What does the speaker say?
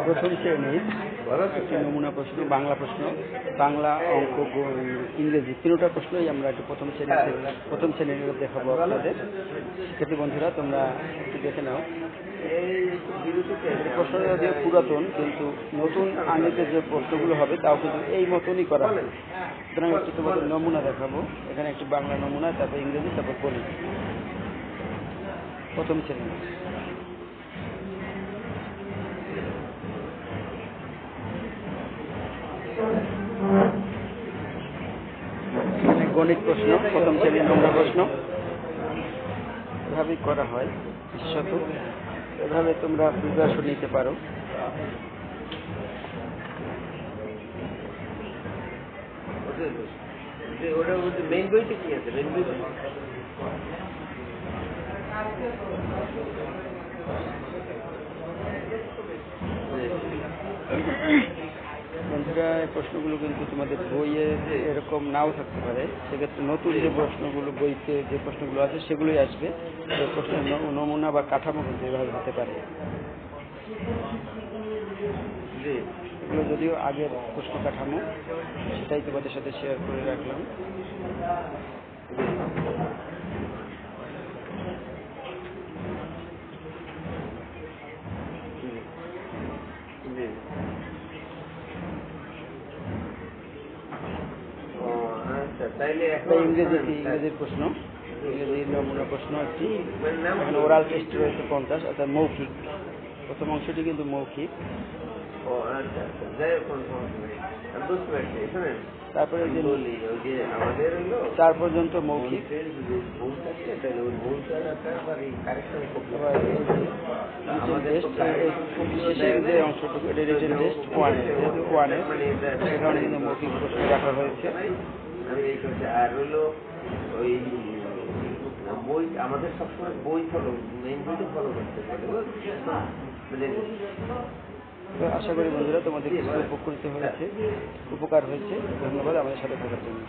প্রথম শ্রেণীর একটি নমুনা প্রশ্ন, বাংলা প্রশ্ন, বাংলা, অঙ্ক, ইংরেজি তিনটা প্রশ্নই আমরা একটু প্রথম শ্রেণীর দেখাবো আপনাদের। শিক্ষার্থী বন্ধুরা, তোমরা একটু দেখে নাও। প্রশ্নটা যদিও পুরাতন, কিন্তু নতুন আঙ্গিকে যে প্রশ্নগুলো হবে তাও কিন্তু এই মতনই করা হবে। সুতরাং একটু তোমাদের নমুনা দেখাবো। এখানে একটি বাংলা নমুনা, তারপর ইংরেজি, তারপর গণিত। প্রথম শ্রেণী গণিত প্রশ্ন, প্রথম শ্রেণীর নমুনা প্রশ্ন। এভাবেই করা হয় বিশেষত। এভাবে তোমরা প্রিপারেশন নিতে পারো। বন্ধুরা, এই প্রশ্নগুলো কিন্তু তোমাদের বইয়ে এরকম নাও থাকতে পারে। সেক্ষেত্রে নতুন যে প্রশ্নগুলো, বইতে যে প্রশ্নগুলো আছে সেগুলোই আসবে। এই প্রশ্নের নমুনা বা কাঠামো কিন্তু এভাবে হতে পারে। এগুলো যদিও আগের প্রশ্ন কাঠামো, সেটাই তোমাদের সাথে শেয়ার করে রাখলাম। ইংরেজির প্রশ্ন, ইংরেজির নমুনা প্রশ্ন একটি। এখানে ওরাল টেস্ট রয়েছে 50, অর্থাৎ মৌখিক। প্রথম অংশটি কিন্তু মৌখিক। তারপরে যে 4 পর্যন্ত মৌখিক। যে অংশটুকু এটা রিটেন টেস্ট 1 সে কারণে কিন্তু মৌখিক প্রশ্ন রাখা হয়েছে। আর হলো ওই বই, আমাদের সবসময় বই ফলো, মেইন বইটা ফলো করতে পারে। আশা করি বন্ধুরা তোমাদের কিছু উপকৃত হয়েছে, উপকার হয়েছে। ধন্যবাদ আমাদের সাথে থাকার জন্য।